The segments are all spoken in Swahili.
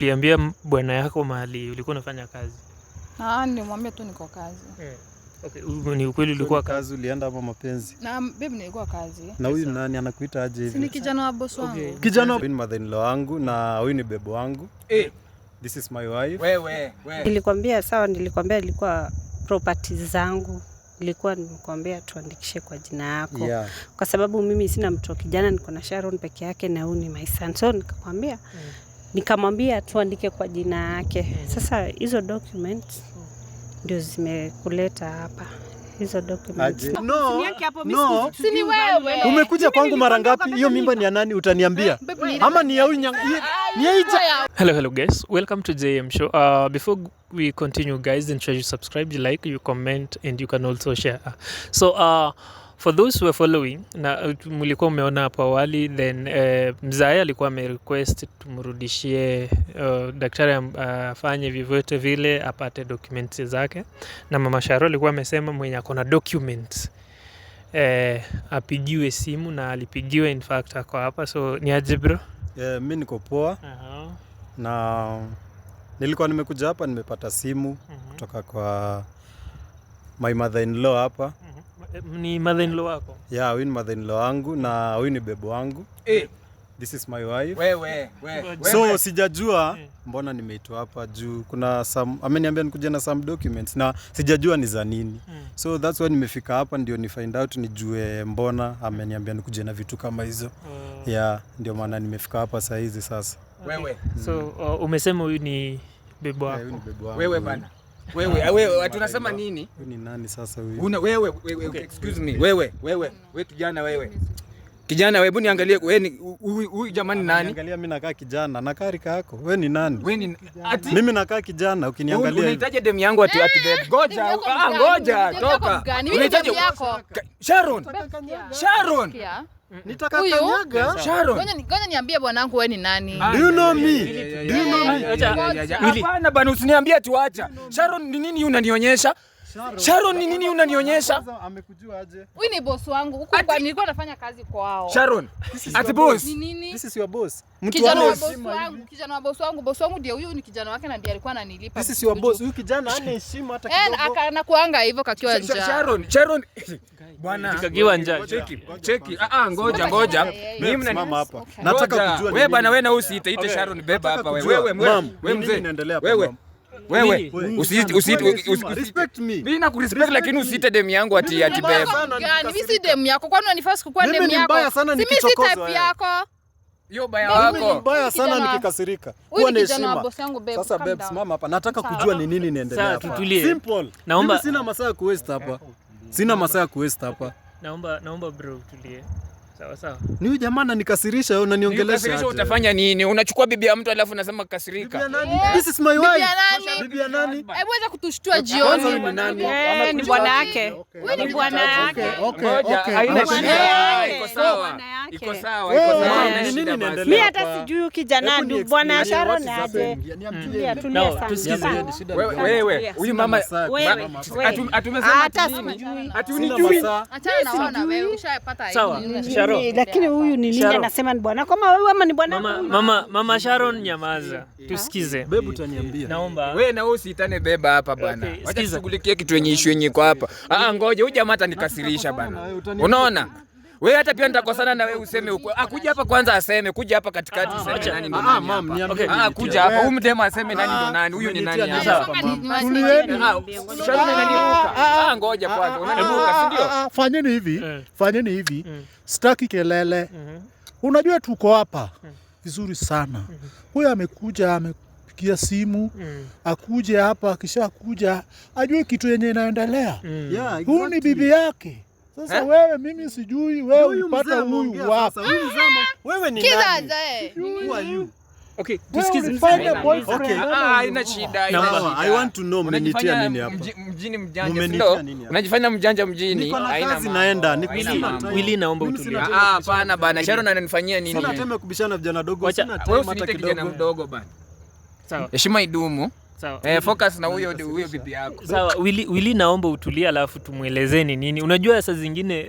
Uliambia bwana yako mahali ulikuwa unafanya kazi? Nilimwambia tu niko kazi. Okay, ni ukweli ulikuwa kazi, ulienda hapo mapenzi? Na babe nilikuwa kazi. Na huyu nani anakuita aje hivi? Si ni kijana wa boss wangu. Okay. Kijana wa mother-in-law wangu na huyu ni bebe wangu. This is my wife. Wewe. Nilikwambia sawa, nilikwambia ilikuwa properties zangu. Nilikwambia tuandikishe kwa jina yako. Yeah. Kwa sababu mimi sina mtoto kijana, niko na Sharon peke yake na huyu ni my son. So nikamwambia tuandike kwa jina yake. Sasa hizo documents ndio zimekuleta hapa. Hizo documents. No. Si ni wewe. Umekuja kwangu mara ngapi? Hiyo mimba ni ya nani utaniambia? Ama ni ya huyu ni ya Hello guys, welcome to JM Show. Before we continue guys, ensure you subscribe, you like, you comment and you can also share. For those who are following, na mlikuwa umeona hapo awali, then mzae alikuwa amerequest tumrudishie daktari afanye vyovyote vile apate documents zake, na mama Sharo alikuwa amesema mwenye akona documents apigiwe simu, na alipigiwe, in fact ako hapa. So ni aje bro? Mimi niko poa. Na nilikuwa nimekuja hapa, nimepata simu kutoka kwa my mother-in-law hapa. Ni mother-in-law wako? Yeah, huyu ni mother-in-law wangu na huyu ni bebe wangu. This is my wife. Wewe. So sijajua mbona nimeitwa hapa juu kuna ameniambia nikuje na some documents na sijajua ni za nini. So that's why nimefika hapa ndio ni find out nijue mbona ameniambia nikuje na vitu kama hizo. Ndio maana nimefika hapa saa hizi sasa. Wewe. So umesema huyu ni bebe wako? Huyu ni bebe wangu. Wewe bana. Wewe tunasema nini? Huyu ni nani sasa huyu? Wewe, excuse me. Wewe kijana wewe. Kijana wewe, hebu niangalie wewe huyu jamani nani? Niangalia mimi nakaa kijana, nakaa rika yako. Wewe ni nani? Wewe ni mimi nakaa kijana ukiniangalia. Unahitaji demu yangu ati babe. Ngoja, toka. Unahitaji yako. Sharon. Nitakakanyaga. Sharon. Ngoja niambie bwanangu wewe ni nani? Do you know me? Hapana bana, usiniambie tuacha. Sharon ni nini unanionyesha? Sharon ni nini unanionyesha? Amekujua aje? Huyu ni boss wangu. Huko kwa nilikuwa nafanya kazi kwao. Sharon, ati boss. Ni nini? This is your boss. Kijana wa boss wangu. Boss wangu ndio huyu, ni kijana wake na ndiye alikuwa ananilipa. This is your boss. Huyu kijana hana heshima hata kidogo. Anakuanga hivyo kakiwa njaa. Sharon. Bwana, kakiwa njaa. Cheki. Ngoja. Mimi mnanisimama hapa. Nataka kujua. Wewe bana, wewe na usiite Sharon beba hapa wewe. Wewe mzee. Wewe respect me. Mimi nakurespect lakini usiite demu yangu ati beba. Mimi si demu yako. Kwani unanifasi kukuwa demu yako? Mimi ni mbaya sana nikichokozwa. Mimi si type yako. Hiyo baya wako. Mimi ni mbaya sana nikikasirika. Kuwa na heshima. Sasa babe, simama hapa. Nataka kujua ni nini inaendelea hapa. Sasa tutulie. Simple. Naomba sina masaa ya kuwaste hapa. Naomba bro tulie. Sawa. Ni huyu jamaa ananikasirisha, wewe unaniongelesha aje? Utafanya nini? Unachukua bibi ya mtu alafu unasema kasirika. Bibi ya nani? This is my wife. Bibi ya nani? Hebu acha kutushtua jioni. Ni nani? Ni bwana yake. Ni bwana yake. Okay. Haina shida. Iko sawa. Ni nini inaendelea? Mimi hata sijui kijana ndio bwana Sharon aje. Wewe, huyu mama atumesema hata nini? Ati unijui. Achana na wewe, ushapata Sawa. Lakini huyu ni nini anasema ni bwana kama wewe ama ni bwana? Mama Sharon, nyamaza. Tusikize. Babe utaniambia. Naomba. Wewe na usitane beba hapa bwana. Wacha tushughulikie kitu yenye issue yenye iko hapa. Ngoja huyu jamaa atanikasirisha bana. Unaona? Wewe hata pia nitakosana na wewe useme uko. Kuja hapa kwanza aseme, kuja hapa katikati useme nani ndo nani. Mama, niambie. Kuja hapa huyu mdema aseme nani ndo nani. Huyu ni nani hapa? Sharon ananiruka. Ngoja kwanza. Unaniruka, si ndio? Fanyeni hivi. Sitaki kelele. Unajua tuko hapa vizuri sana. Huyu amekuja amepigia simu, akuje hapa, kisha kuja ajue kitu yenye inaendelea. Huyu ni bibi yake. Sasa wewe, mimi sijui, wewe ulipata huyu wapi? Wewe ni nani? Who are you? Okay, tusikize. Okay. Haina shida. I want to know mmenitia nini hapa? Mjini mjanja ndio. Unajifanya mjanja mjini. Haina kazi naenda. Willy, naomba utulie. Hapana bana, Sharon ananifanyia nini? Sina time kubishana vijana dogo, sina time hata kidogo. Mdogo bana. Sawa. Heshima idumu. Sawa. Focus na huyo bibi yako. Sawa, Willy naomba utulie alafu tumuelezeni nini. Unajua saa zingine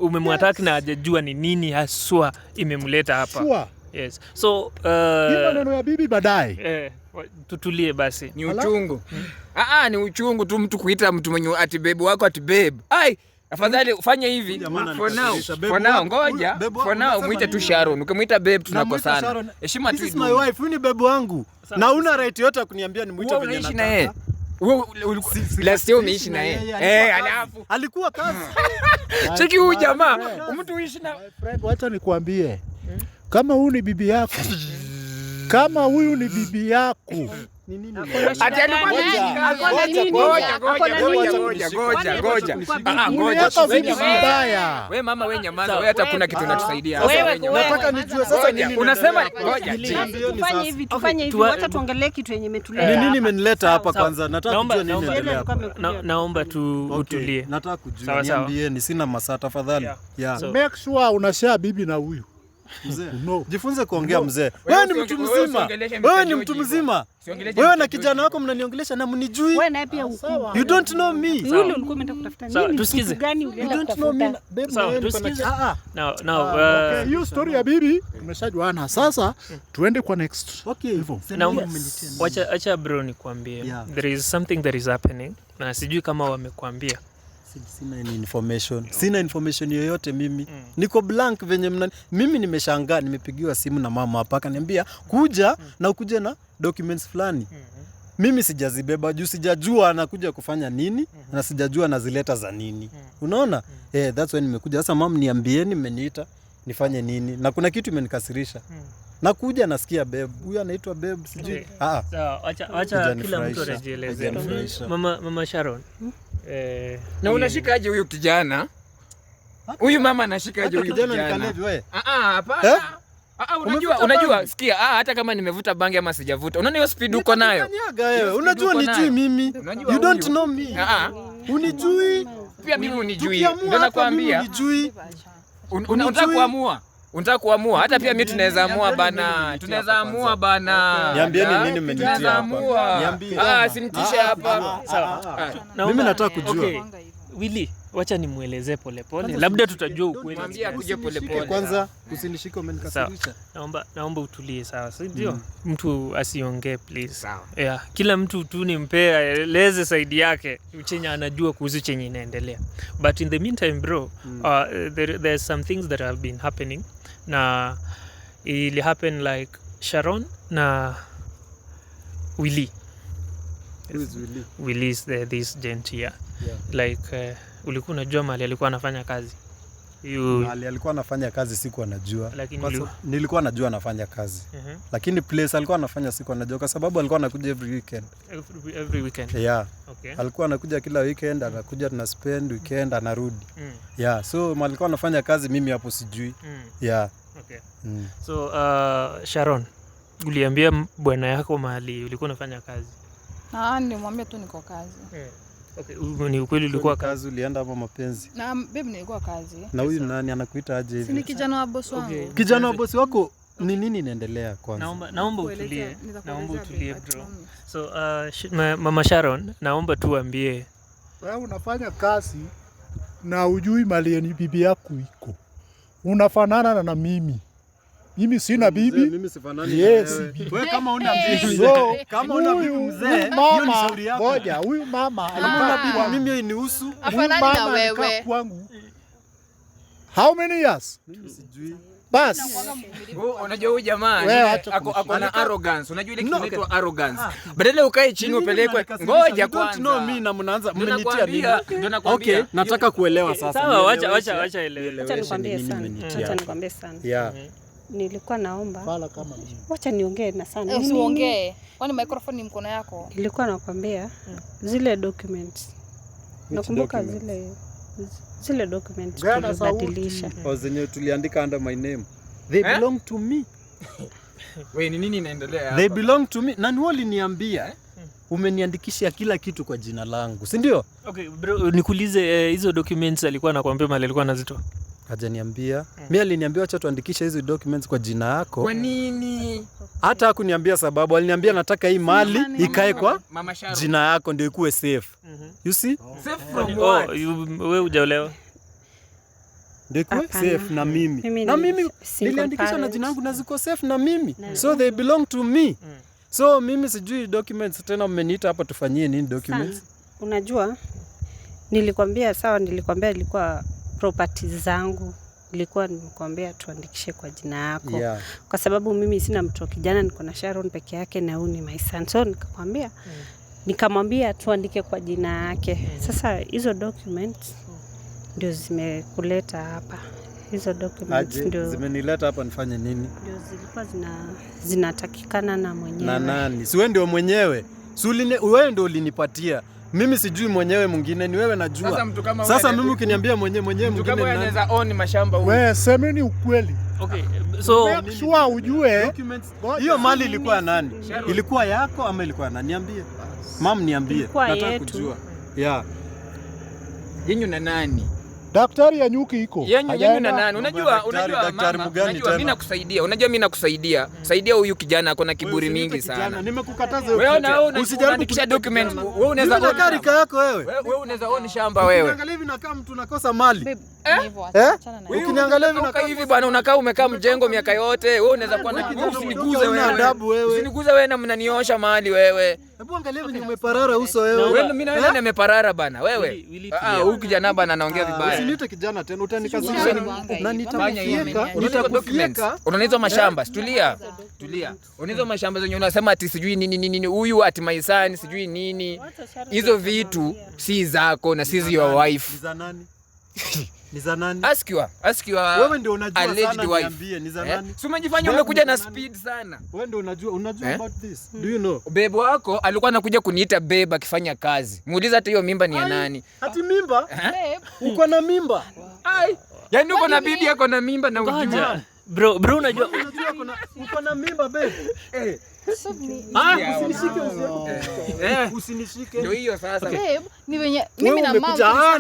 umemwataki na hajajua ni nini haswa imemleta hapa. Yes. So hii maneno ya bibi baadaye. Tutulie basi. Ni uchungu. Ni uchungu tu mtu kuita mtu mwenye ati babe wako ati babe. Afadhali ufanye hivi. For now ngoja. For now muite tu Sharon. Ukimuita babe tunakosana. Heshima tu. This is my wife. Huyu ni babe wangu. Na una right yote ya kuniambia nimuite venye nataka. Na yeye. Last year umeishi na yeye. Alafu alikuwa kazi. Cheki huyu jamaa. Mtu uishi na friend, wacha nikwambie. Kama huyu ni bibi yako. Kama huyu ni bibi yako. Ni nini? Ngoja. Wewe mama wewe nyamaza. Wewe hata kuna kitu unatusaidia. Nataka nijue sasa nini. Unasema ngoja. Tufanye hivi. Wacha tuongelee kitu yenye imetuleta. Ni nini imenileta hapa kwanza? Nataka kujua nini inaendelea hapa. Naomba tu utulie. Nataka kujua. Niambieni, sina masaa tafadhali. Make sure unashare bibi na huyu. Mzee, jifunze kuongea mzee. Wewe ni mtu mzima. Wewe ni mtu mzima. Wewe na kijana wako mnaniongelesha na mnijui. Wewe naye pia huko. You don't know me. Yule ulikuwa umeenda kutafuta nini? Tusikize. Gani ulienda kutafuta? Sawa, tusikize. Now, hiyo story ya bibi tumeshajuana. Sasa tuende kwa next. Okay. Naomba acha bro nikwambie. There is something that is happening. Na sijui kama wamekuambia. Sina information yoyote mimi. Niko blank venye mimi nimeshangaa, nimepigiwa simu na mama hapa akaniambia kuja na ukuje na documents fulani. Mimi sijazibeba juu sijajua anakuja kufanya nini na sijajua nazileta za nini. Unaona? That's why nimekuja. Sasa mama niambieni mmeniita nifanye nini? Na kuna kitu imenikasirisha. Nakuja nasikia babe. Huyu anaitwa babe sijui. Sawa, acha kila mtu ajieleze. Mama Sharon. Na unashikaje huyu kijana? Huyu mama anashikaje huyu kijana? Nikalevi wewe? Hapana. Unajua sikia, hata kama nimevuta bangi ama sijavuta. Unaona hiyo speed uko nayo? Unajua nijui mimi. You don't know me. Unijui. Pia mimi unijui. Ndio nakwambia. Unijui. Unataka kuamua. Hata pia mimi tunaweza amua bana. Niambieni nini mmenitia hapa. Niambie. Sinitishe hapa. Sawa. Mimi nataka kujua. Willy, wacha nimuelezee polepole. Labda tutajua ukweli. Mwambie akuje polepole. Kwanza usinishike umenikasirisha. Naomba utulie sawa. Ndio. Mtu asiongee please. Sawa. Kila mtu tu nimpea eleze side yake chenye anajua kuhusu chenye inaendelea. But in the meantime bro, there's some things that have been happening. Na ili happen like Sharon na Willy. Who is Willy? Willy is this gent here. Like ulikuwa unajua mahali alikuwa anafanya kazi? Mahali alikuwa anafanya kazi siku anajua. Nilikuwa najua anafanya kazi. Lakini place alikuwa anafanya siku anajua kwa sababu alikuwa anakuja every weekend. Every weekend. Yeah. Okay. Alikuwa anakuja kila weekend, anakuja tuna spend weekend anarudi. So alikuwa anafanya kazi mimi hapo sijui. Okay. So Sharon, uliambia bwana yako mahali ulikuwa unafanya kazi? Nimwambia tu niko kazi. Okay, ni ukweli ulikuwa kazi ulienda hapo mapenzi? Na babe nilikuwa kazi. Na huyu nani anakuita aje hivi? Si ni kijana wa boss wangu. Okay. Kijana wa boss wako ni nini inaendelea kwanza? Naomba utulie. Bro. So Mama Sharon, naomba tuambie. Wewe unafanya kazi na ujui mali ni bibi yako iko. Unafanana na mimi. Mimi sina bibi. Mimi sifanani. Yes. Wewe kama una bibi. Kama una bibi mzee, hiyo ni shauri yako. Ngoja, huyu mama alikuwa bibi, mimi hiyo ni usu. Afanani na wewe. How many years? Mimi sijui. Bas. Unajua huyu jamaa ako na arrogance. Unajua ile kitu inaitwa arrogance. Badala ukae chini upelekwe. Ngoja kwanza. No, mimi na mnaanza mmenitia nini? Okay, nataka kuelewa sasa. Sawa, wacha elewe. Acha nikwambie sana. Nilikuwa naomba wacha niongee na sana. Usiongee. Kwani microphone ni mkono yako? Nilikuwa nakwambia zile documents. Nakumbuka zile documents tulibadilisha. Zenye tuliandika under my name. They belong to me. Wewe ni nini inaendelea hapa? They belong to me. Na niwali niambia umeniandikisha kila kitu kwa jina langu, si ndio? Okay, bro, nikuulize hizo documents alikuwa anakuambia mali alikuwa anazitoa? Hajaniambia. Mimi aliniambia acha tuandikishe hizo documents kwa jina yako. Kwa nini? Hata hakuniambia sababu, aliniambia nataka hii mali ikae kwa jina yako ndio ikuwe safe. You see? Safe from what? Wewe hujaolewa? ndio safe na mimi. Na mimi niliandikisha na jina langu na ziko safe na mimi. So they belong to me. So mimi sijui documents tena mmeniita hapa tufanyie nini documents? Unajua nilikwambia ilikuwa property zangu. Nilikwambia tuandikishe kwa jina yako. Kwa sababu mimi sina mtoto kijana, niko na Sharon peke yake na huyu ni my son. So nikamwambia tuandike kwa jina yake. Sasa hizo documents ndio zimekuleta hapa. Hizo documents ndio zimenileta hapa nifanye nini? Ndio zilikuwa zinatakikana na mwenyewe. Na nani? Si wewe ndio mwenyewe. Wewe ndio ulinipatia. Mimi sijui mwenyewe, mwingine ni wewe najua. Sasa mimi ukiniambia mwenyewe mwingine kama wewe anaweza own mashamba huko. Wewe semeni ukweli. Okay. So sure ujue hiyo mali ilikuwa nani? Ilikuwa yako ama ilikuwa nani? Niambie. Mam niambie. Nataka kujua. Yenyu na nani? Daktari ya nyuki iko. Yenyu na nani? Unajua daktari mgani tena? Mimi nakusaidia. Unajua mimi nakusaidia. Saidia huyu kijana ako na kiburi mingi sana. Nimekukataza wewe na wewe usijaribu kuandikisha document. Wewe unaweza own karika yako wewe. Wewe unaweza own shamba wewe. Ukiangalia hivi nakaa mtu nakosa mali. Ukiniangalia hivi nakaa hivi bwana, unakaa umekaa mjengo miaka yote. Wewe unaweza kuwa na usiniguze wewe. Usiniguze wewe na mnaniosha mali wewe. Hebu angalia hivi umeparara uso wewe. Wewe mimi na wewe nimeparara bana wewe. Huyu kijana bana anaongea vibaya. Usiniite kijana tena utanikasirisha na nitakufieka. Unanizo mashamba, tulia. Unanizo mashamba zenye unasema ati sijui nini huyu ati maisani sijui nini. Hizo vitu si zako na si your wife. Ni za nani? Ni za nani? Ask your wewe ndio unajua sana, niambie ni za nani? Si umejifanya umekuja na speed sana. Wewe ndio unajua about this. Do you know? Bebe wako alikuwa anakuja kuniita bebe akifanya kazi. Muuliza hata hiyo mimba ni ya nani? Ati mimba? Uko na mimba? Ai. Yaani uko na bibi yako na mimba na ujua. Bro unajua uko na mimba babe. Usinishike. Ndio hiyo sasa. Babe, ni wenye mimi na mama.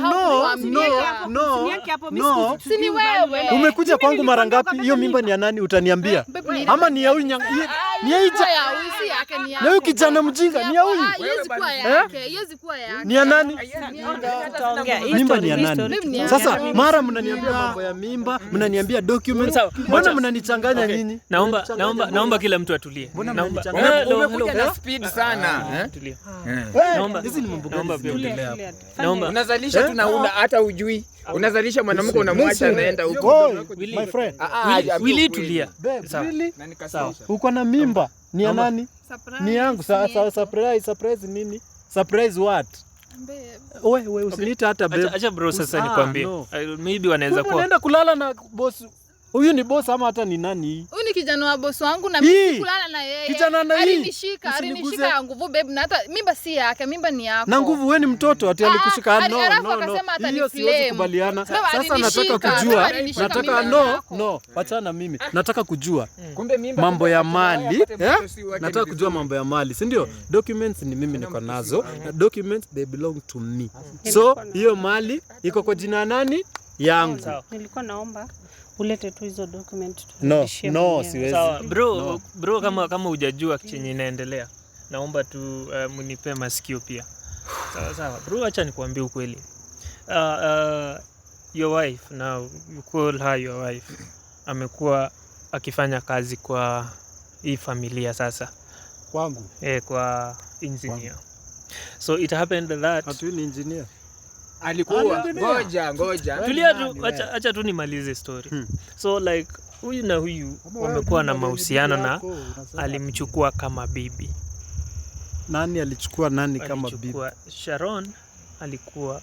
No. Si ni wewe. Umekuja kwangu mara ngapi? Hiyo mimba ni ya nani utaniambia? Ama ni ya huyu ni ya yake ni yake. Huyu kijana mjinga ni ya huyu. Haiwezi kuwa yake. Haiwezi kuwa yake. Ni ya nani? Mimba ni ya nani? Sasa mara mnaniambia mambo ya mimba, mnaniambia documents. Mbona mnanichanganya nyinyi? Naomba kila mtu atulie. Umekuja na speed sana. Tulia. Hizi ni mambo gani zinaendelea hapa? Unazalisha tu na una hata ujui. Unazalisha mwanamke unamwacha anaenda huko. My friend. Willy tulia. Sawa. Uko na mimba? Ni ya nani? Ni yangu. Surprise nini? Surprise what? Wewe usiniita hata babe. Acha bro sasa nikwambie. Maybe wanaweza kuwa. Unaenda kulala na boss. Huyu ni boss ama hata ni nani? Huyu ni kijana wa boss wangu na mimi kulala na yeye. Kijana na hii. Alinishika ya nguvu babe, na hata mimba si yake, mimba ni yako. Na nguvu wewe ni mtoto ati alikushika no. Hiyo siwezi kubaliana. Sasa nataka kujua. Achana mimi. Nataka kujua mambo ya mali, nataka kujua mambo ya mali, si ndio? Documents ni mimi niko nazo. Documents they belong to me. So hiyo mali iko kwa jina nani? Yangu. Nilikuwa naomba ulete tu hizo document turudishie. No, siwezi. Sawa, bro kama hujajua chenye inaendelea. Naomba tu mnipe masikio pia. Sawa. Bro, acha nikwambie ukweli. Your wife, now you call her your wife. Amekuwa akifanya kazi kwa hii familia sasa. Kwangu? Kwa engineer. So it happened that Atu ni engineer. Alikuwa ngoja. Tulia tu, acha tu nimalize story. So like huyu na huyu wamekuwa na mahusiano na alimchukua kama bibi. Nani alichukua nani kama bibi? Sharon alikuwa.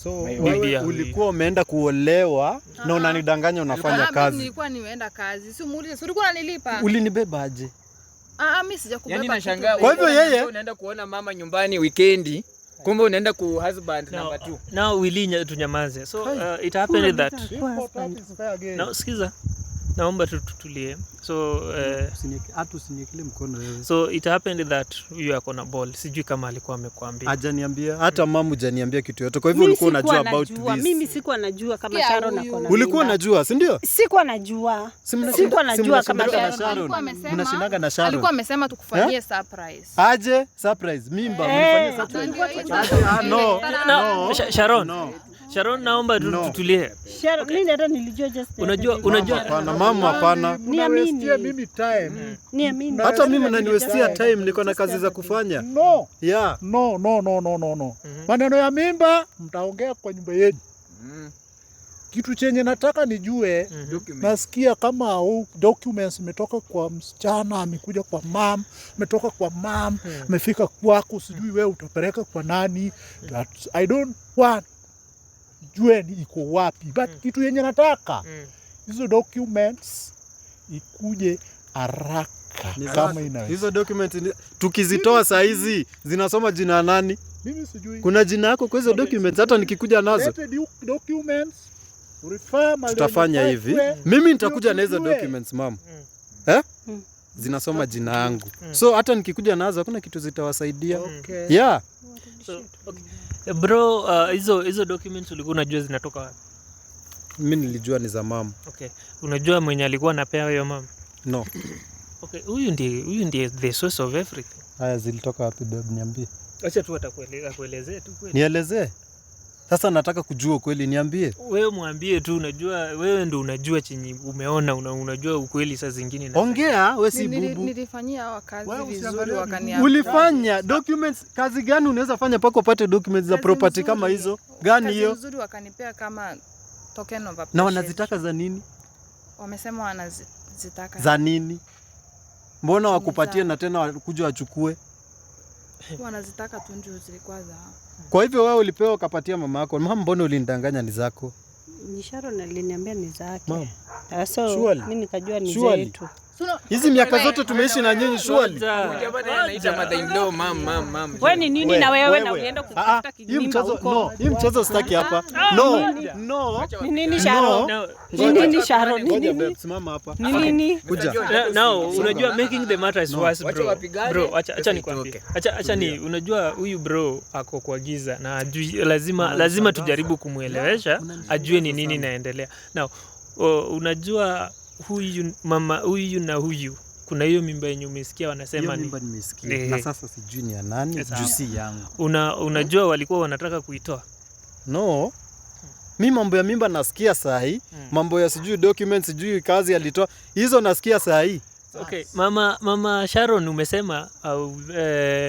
So wewe ulikuwa umeenda kuolewa na unanidanganya unafanya kazi. Nilikuwa nimeenda kazi. Si muulize, si ulikuwa unanilipa? Ulinibeba aje? Mimi sijakubeba. Yaani nashangaa. Kwa hivyo yeye unaenda kuona mama nyumbani weekendi. Kumbe unaenda ku husband number 2. Now Willy tunyamaze. So it happened that. Now sikiza. Naomba tutulie. So usinyekile mkono wewe. So it happened that huyu ako na ball. Sijui kama alikuwa amekuambia. Hajaniambia, hata mamu hujaniambia kitu yote. Kwa hivyo ulikuwa unajua about this. Mimi sikuwa najua kama Sharon ako na. Ulikuwa unajua, si ndio? Sikuwa najua. Sikuwa najua kama Sharon. Mnashindaga na Sharon. Alikuwa amesema tukufanyie surprise. Aje surprise? Mimba mnifanyie surprise. No. Sharon, naomba tutulie. Sharon, mimi hata nilijua just. Unajua hapana mama, hapana. Niamini mimi time. Niamini. Hata mimi mnaniwestia time, niko na kazi za kufanya. No. Yeah. No. Maneno ya mimba mtaongea kwa nyumba yenu. Kitu chenye nataka nijue, nasikia kama documents imetoka kwa msichana, amekuja kwa mam, imetoka kwa mam, amefika kwako, sijui wewe utapeleka kwa nani. I don't want jue ni iko wapi. But kitu yenye nataka, hizo documents ikuje haraka kama inaweza. Hizo documents tukizitoa saa hizi zinasoma jina nani? Mimi sijui. Kuna jina yako kwa hizo documents, hata nikikuja nazo. Documents. Tutafanya hivi. Mimi nitakuja na hizo documents mama. Zinasoma jina yangu. So hata nikikuja nazo hakuna kitu zitawasaidia. Okay. Yeah. So, okay. Bro, hizo documents ulikuwa unajua zinatoka wapi? Mimi nilijua ni za mama. Okay. Unajua mwenye alikuwa anapewa hiyo mama? No. Okay, huyu ndiye the source of everything. Haya zilitoka wapi babe, niambie. Acha tu atakuelezea tu kweli. Nielezee. Sasa nataka kujua kweli, niambie. Wewe mwambie tu, unajua wewe ndio unajua chenye umeona, unajua ukweli saa zingine na. Ongea, wewe si bubu. Nilifanyia hawa kazi vizuri wakaniambia. Ulifanya documents, kazi gani unaweza fanya pako upate documents za property kama hizo? Gani hiyo? Kazi nzuri wakanipea kama token of appreciation. Na wanazitaka za nini? Wamesema wanazitaka. Za nini? Mbona wakupatie na tena wakuja wachukue? Wanazitaka tu ndio zilikuwa za. Kwa hivyo wewe ulipewa ukapatia mama yako. Mama, mbona ulinidanganya ni zako? Ni Sharon aliniambia ni zake. Mama. So mimi nikajua ni zetu. Hizi miaka zote tumeishi na nyinyi shwali. Anaita mother-in-law mam. Wewe ni nini na wewe na ulienda kutafuta kijimba huko? Hii mchezo sitaki hapa. No. Ni nini Sharon? Ni nini Sharon? Ni nini? Simama hapa. Ni nini? Kuja. Now, unajua making the matters worse bro. Bro, acha nikwambie. Acha ni unajua huyu bro ako kwa giza na ajui, lazima tujaribu kumuelewesha ajue ni nini inaendelea. Now, unajua huyu mama huyu na huyu, kuna hiyo mimba yenye umesikia wanasema ni mimba nimesikia. Na sasa sijui ni ya nani, jusi yangu. Unajua walikuwa wanataka kuitoa? No. Mimi mambo ya mimba nasikia saa hii, mambo ya sijui documents, sijui kazi alitoa, hizo nasikia saa hii. Okay, mama Sharon umesema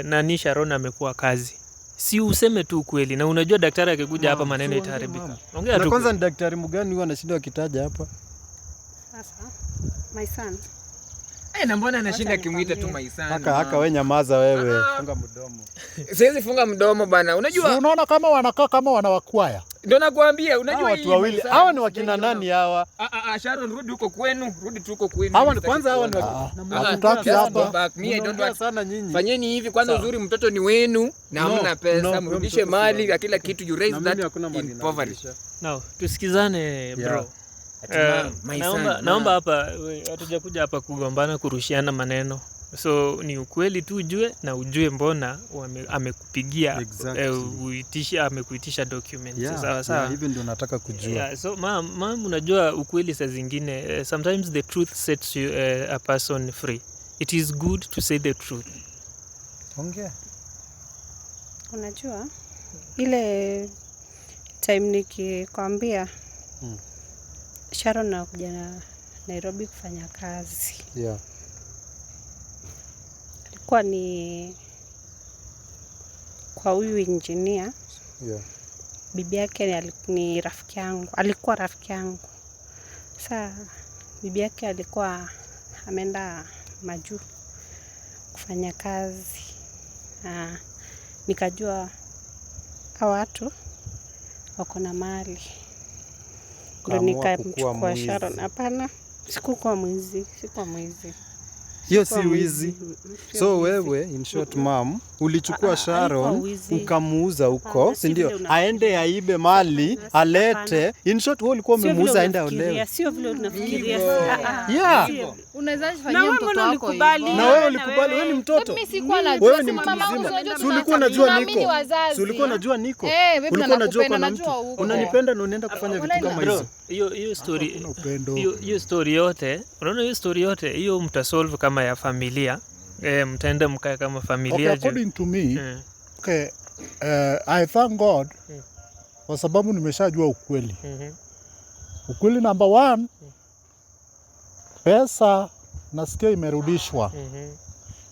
nani Sharon amekuwa kazi. Si useme tu kweli, na unajua daktari akikuja hapa maneno itaharibika. Ongea tu. Na kwanza ni daktari mgani huwa anashinda akitaja hapa? Sasa my son. Na mbona anashinda kimuita tu my son? Haka wewe nyamaza wewe. Funga mdomo. Siwezi funga mdomo bana. Unajua unaona kama wanakaa kama wanawakwaya. Ndio nakwambia, unajua watu wawili. Hawa ni wakina nani hawa? Sharon, rudi huko kwenu, rudi tu huko kwenu. Hawa kwanza hawa ni hatutaki hapa. Mimi don't want sana nyinyi. Fanyeni hivi kwanza, uzuri mtoto ni wenu na hamna pesa, mrudishe mali na kila kitu, you raise that in poverty. Now, tusikizane bro. Naomba hapa hatujakuja hapa kugombana, kurushiana maneno. So ni ukweli tu ujue, na ujue mbona amekupigia amekuitisha documents. Sawa. Hivi ndio nataka kujua. So mama, unajua ukweli saa zingine sometimes the truth sets you, a person free. It is good to say the truth. Ongea. Unajua ile time nikikwambia Sharon anakuja na Nairobi kufanya kazi. Yeah. Alikuwa ni kwa huyu engineer. Yeah. Bibi yake ni rafiki yangu. Alikuwa rafiki yangu. Sasa bibi yake alikuwa ameenda majuu kufanya kazi. Nikajua hawa watu wako na mali. Ndio nikamchukua Sharon. Hapana, sikuwa mwizi. Hiyo si wizi. So wewe in short mom, ulichukua Sharon ukamuuza huko, si ndio? Aende aibe mali, alete. In short wewe ulikuwa umemuuza aende olewe. Sio vile unafikiria. Yeah. Unawezaje fanyia mtoto wako hivi? Na wewe ulikubali, wewe ni mtoto. Mimi sikuwa najua. Wewe ni mtu mzima. Si ulikuwa unajua niko. Si ulikuwa unajua niko. Ulikuwa unajua kuna mtu. Unanipenda na unaenda kufanya vitu kama hizo. Hiyo story yote, unaona hiyo story yote, hiyo mtasolve kama ya familia. Mtaenda mkae kama familia. Okay, according to me, okay, I thank God kwa sababu nimeshajua ukweli. Ukweli number 1, pesa nasikia imerudishwa.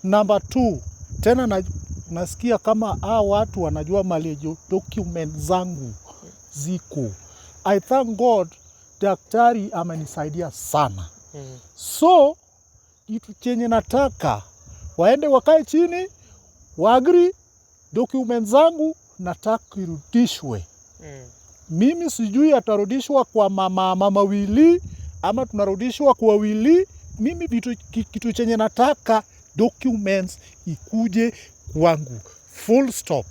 Number 2, tena nasikia kama watu wanajua mali document zangu ziko. I thank God daktari amenisaidia sana. So kitu chenye nataka waende wakae chini, waagri document zangu nataka irudishwe. Mimi sijui atarudishwa kwa mama Wili ama tunarudishwa kwa Wili. Mimi kitu chenye nataka documents ikuje kwangu. Full stop.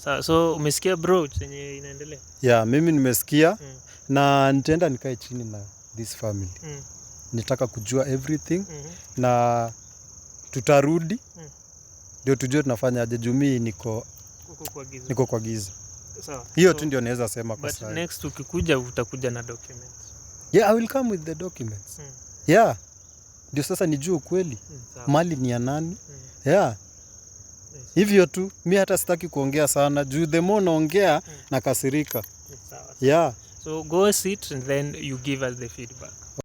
Sawa. So umesikia bro chenye inaendelea? Yeah, mimi nimesikia na nitaenda nikae chini na this family. Nitaka kujua everything na tutarudi ndio tujue tunafanya aje. Jumii niko kwa giza. Sawa. Hiyo tu ndio naweza sema kwa sasa. But next ukikuja utakuja na documents. Yeah, I will come with the documents. Yeah. Ndio sasa nijue ukweli. Mali ni ya nani? Yeah. Hivyo tu. Mimi hata sitaki kuongea sana. Juu the more naongea nakasirika. Sawa. Yeah. So go sit and then you give us the feedback.